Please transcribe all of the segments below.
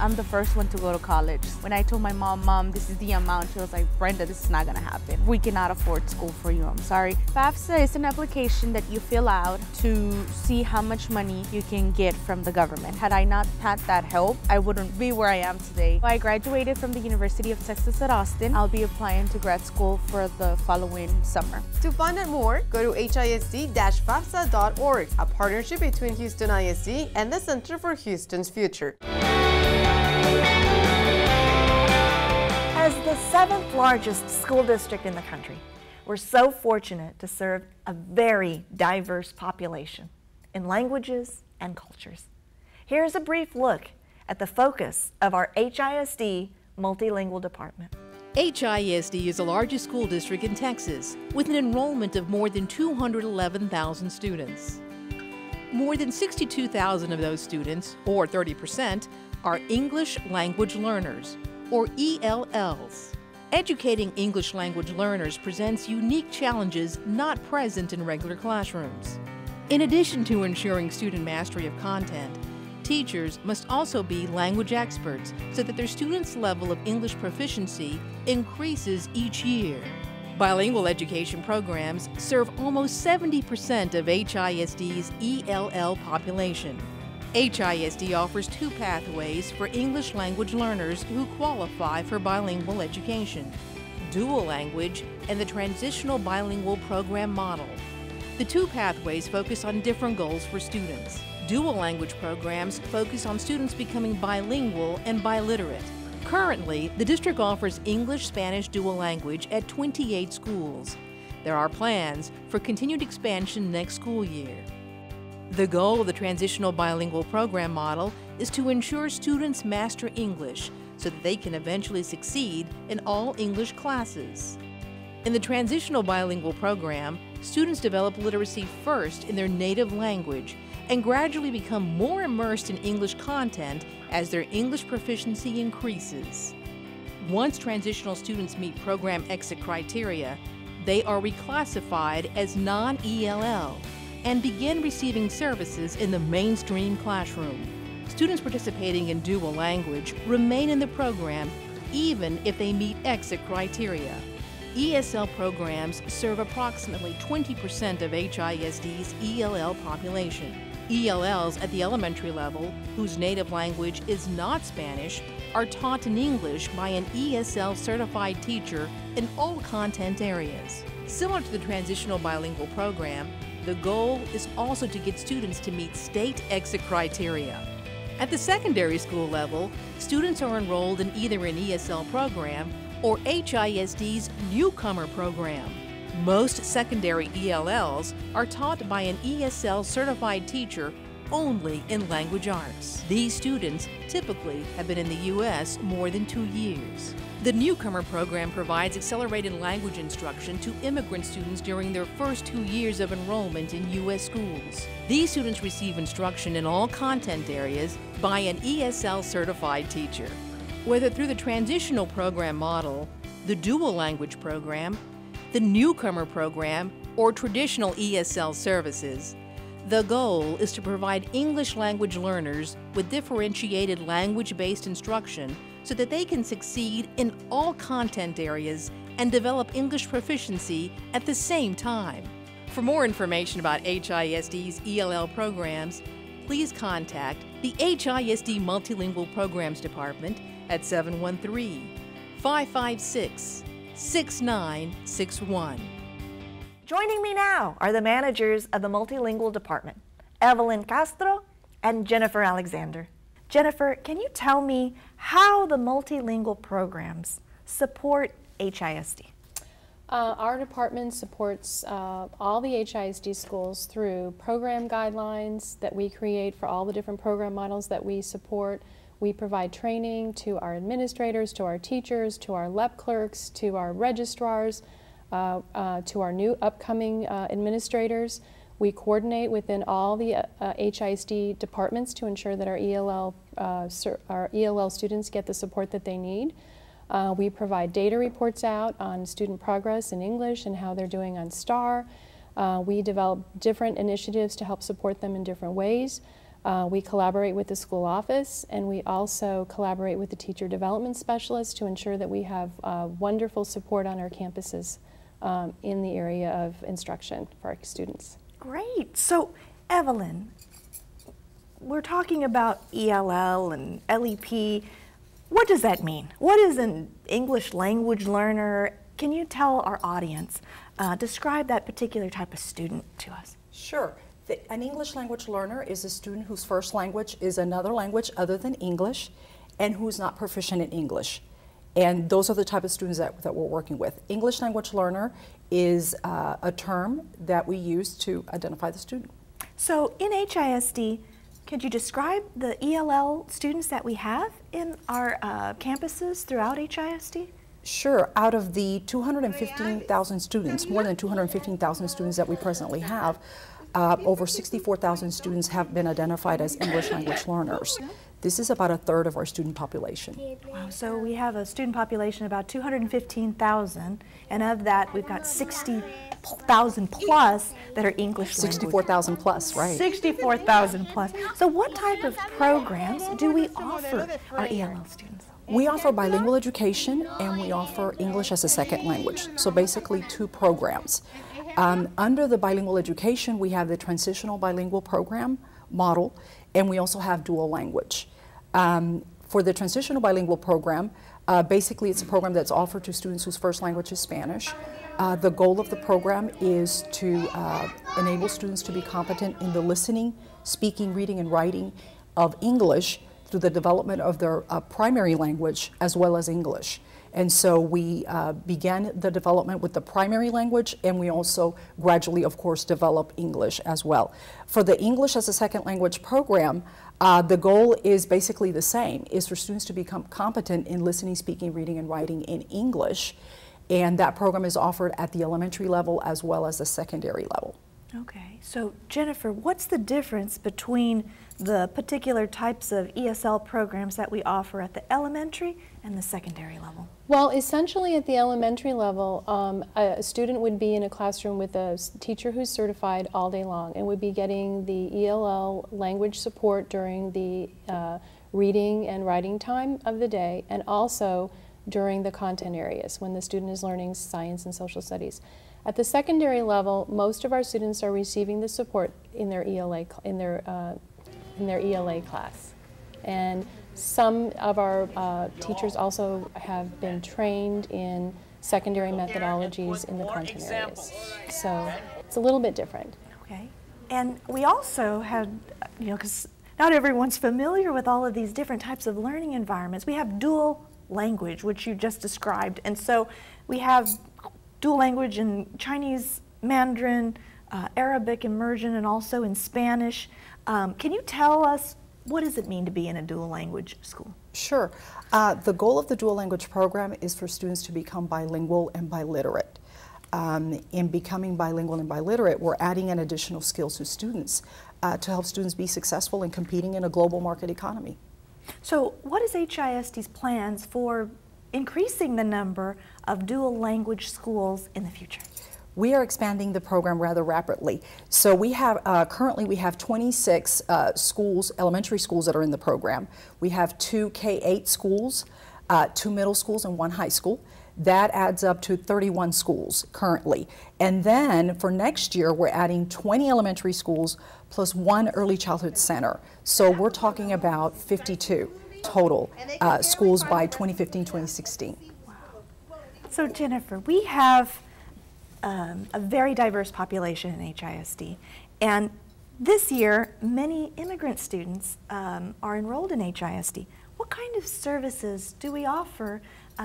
I'm the first one to go to college. When I told my mom, this is the amount, she was like, Brenda, this is not gonna happen. We cannot afford school for you, I'm sorry. FAFSA is an application that you fill out to see how much money you can get from the government. Had I not had that help, I wouldn't be where I am today. I graduated from the University of Texas at Austin. I'll be applying to grad school for the following summer. To find out more, go to HISD-FAFSA.org, a partnership between Houston ISD and the Center for Houston's Future. As the 7th largest school district in the country, we're so fortunate to serve a very diverse population in languages and cultures. Here's a brief look at the focus of our HISD Multilingual Department. HISD is the largest school district in Texas, with an enrollment of more than 211,000 students. More than 62,000 of those students, or 30%, are English language learners, or ELLs. Educating English language learners presents unique challenges not present in regular classrooms. In addition to ensuring student mastery of content, teachers must also be language experts so that their students' level of English proficiency increases each year. Bilingual education programs serve almost 70% of HISD's ELL population. HISD offers 2 pathways for English language learners who qualify for bilingual education: dual language and the transitional bilingual program model. The 2 pathways focus on different goals for students. Dual language programs focus on students becoming bilingual and biliterate. Currently, the district offers English-Spanish dual language at 28 schools. There are plans for continued expansion next school year. The goal of the transitional bilingual program model is to ensure students master English so that they can eventually succeed in all English classes. In the transitional bilingual program, students develop literacy first in their native language and gradually become more immersed in English content as their English proficiency increases. Once transitional students meet program exit criteria, they are reclassified as non-ELL and begin receiving services in the mainstream classroom. Students participating in dual language remain in the program even if they meet exit criteria. ESL programs serve approximately 20% of HISD's ELL population. ELLs at the elementary level, whose native language is not Spanish, are taught in English by an ESL certified teacher in all content areas. Similar to the transitional bilingual program, the goal is also to get students to meet state exit criteria. At the secondary school level, students are enrolled in either an ESL program or HISD's Newcomer Program. Most secondary ELLs are taught by an ESL certified teacher only in language arts. These students typically have been in the U.S. more than 2 years. The Newcomer Program provides accelerated language instruction to immigrant students during their first 2 years of enrollment in U.S. schools. These students receive instruction in all content areas by an ESL certified teacher. Whether through the transitional program model, the dual language program, the Newcomer Program, or traditional ESL services, the goal is to provide English language learners with differentiated language-based instruction so that they can succeed in all content areas and develop English proficiency at the same time. For more information about HISD's ELL programs, please contact the HISD Multilingual Programs Department at 713-556-6961. Joining me now are the managers of the Multilingual Department, Evelyn Castro and Jennifer Alexander. Jennifer, can you tell me how the multilingual programs support HISD? Our department supports all the HISD schools through program guidelines that we create for all the different program models that we support. We provide training to our administrators, to our teachers, to our LEP clerks, to our registrars, to our new upcoming administrators. We coordinate within all the HISD departments to ensure that our ELL students get the support that they need. We provide data reports out on student progress in English and how they're doing on STAR. We develop different initiatives to help support them in different ways. We collaborate with the school office, and we also collaborate with the teacher development specialist to ensure that we have wonderful support on our campuses in the area of instruction for our students. Great. So, Evelyn, we're talking about ELL and LEP. What does that mean? What is an English language learner? Can you tell our audience, describe that particular type of student to us? Sure. An English language learner is a student whose first language is another language other than English and who's not proficient in English. And those are the type of students that we're working with. English language learner is a term that we use to identify the student. So in HISD, could you describe the ELL students that we have in our campuses throughout HISD? Sure. Out of the 215,000 students, more than 215,000 students that we presently have, over 64,000 students have been identified as English language learners. This is about a third of our student population. Wow, so we have a student population about 215,000, and of that we've got 60,000 plus that are English language. 64,000 plus, right. 64,000 plus. So what type of programs do we offer our ELL students? We offer bilingual education and we offer English as a second language. So basically 2 programs. Under the bilingual education, we have the transitional bilingual program model, and we also have dual language. For the transitional bilingual program, basically it's a program that's offered to students whose first language is Spanish. The goal of the program is to enable students to be competent in the listening, speaking, reading, and writing of English through the development of their primary language as well as English. And so we began the development with the primary language, and we also gradually, of course, develop English as well. For the English as a second language program, the goal is basically the same, is for students to become competent in listening, speaking, reading, and writing in English. And that program is offered at the elementary level as well as the secondary level. Okay, so Jennifer, what's the difference between the particular types of ESL programs that we offer at the elementary and the secondary level? Well, essentially at the elementary level, a student would be in a classroom with a teacher who's certified all day long and would be getting the ELL language support during the reading and writing time of the day, and also during the content areas when the student is learning science and social studies. At the secondary level, most of our students are receiving the support in their ELA class, and some of our teachers also have been trained in secondary methodologies in the content areas. So it's a little bit different. Okay, and we also had, because not everyone's familiar with all of these different types of learning environments. We have dual language, which you just described, and so we have dual language in Chinese, Mandarin, Arabic immersion, and also in Spanish. Can you tell us, what does it mean to be in a dual language school? Sure. The goal of the dual language program is for students to become bilingual and biliterate. In becoming bilingual and biliterate, we're adding an additional skills to students to help students be successful in competing in a global market economy. So what is HISD's plans for increasing the number of dual language schools in the future? We are expanding the program rather rapidly. So we have, currently we have 26 schools, elementary schools that are in the program. We have 2 K-8 schools, 2 middle schools, and 1 high school. That adds up to 31 schools currently. And then for next year, we're adding 20 elementary schools plus 1 early childhood center. So we're talking about 52 total schools by 2015-2016. Wow. So Jennifer, we have a very diverse population in HISD, and this year many immigrant students are enrolled in HISD. What kind of services do we offer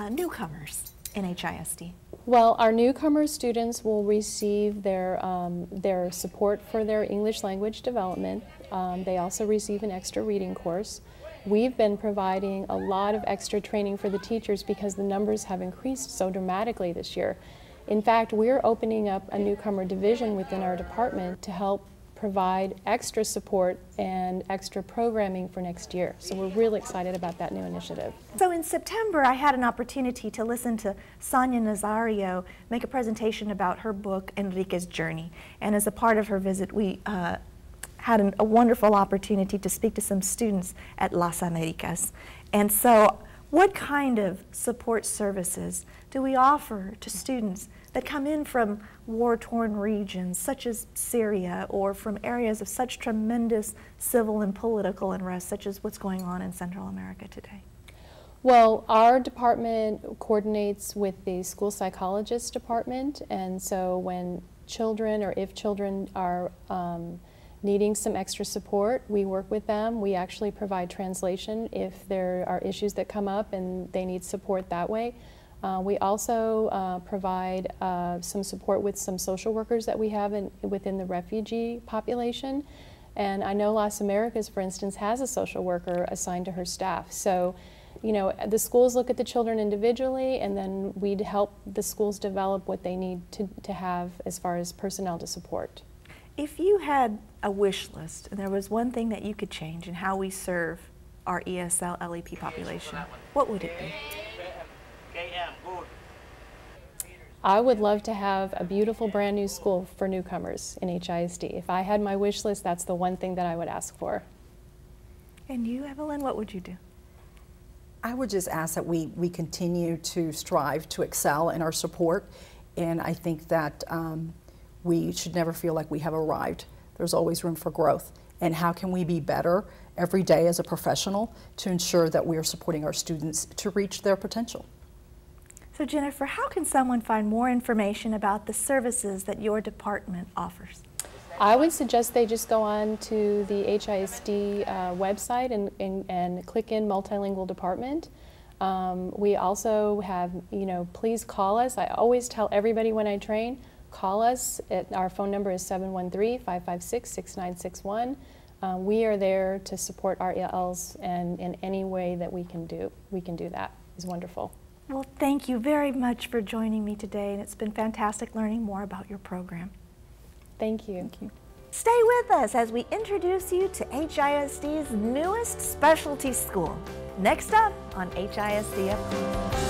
newcomers in HISD? Well, our newcomer students will receive their support for their English language development. They also receive an extra reading course. We've been providing a lot of extra training for the teachers because the numbers have increased so dramatically this year. In fact, we're opening up a newcomer division within our department to help provide extra support and extra programming for next year. So we're really excited about that new initiative. So in September, I had an opportunity to listen to Sonia Nazario make a presentation about her book, Enrique's Journey. And as a part of her visit, we had a wonderful opportunity to speak to some students at Las Americas. And so what kind of support services do we offer to students that come in from war-torn regions such as Syria, or from areas of such tremendous civil and political unrest such as what's going on in Central America today? Well, our department coordinates with the school psychologist department, and so when children, or if children are needing some extra support, we work with them. We actually provide translation if there are issues that come up and they need support that way. We also provide some support with some social workers that we have within the refugee population. And I know Las Americas, for instance, has a social worker assigned to her staff. So, you know, the schools look at the children individually, and then we'd help the schools develop what they need to have as far as personnel to support. If you had a wish list and there was one thing that you could change in how we serve our ESL LEP population, what would it be? I would love to have a beautiful brand new school for newcomers in HISD. If I had my wish list, that's the one thing that I would ask for. And you, Evelyn, what would you do? I would just ask that we continue to strive to excel in our support, and I think that we should never feel like we have arrived. There's always room for growth. And how can we be better every day as a professional to ensure that we are supporting our students to reach their potential? So Jennifer, how can someone find more information about the services that your department offers? I would suggest they just go on to the HISD website and click in Multilingual Department. We also have, you know, please call us. I always tell everybody when I train, call us. Our phone number is 713-556-6961. We are there to support our ELs, and in any way that we can do that. It's wonderful. Well, thank you very much for joining me today, and it's been fantastic learning more about your program. Thank you. Thank you. Stay with us as we introduce you to HISD's newest specialty school. Next up on HISD Update.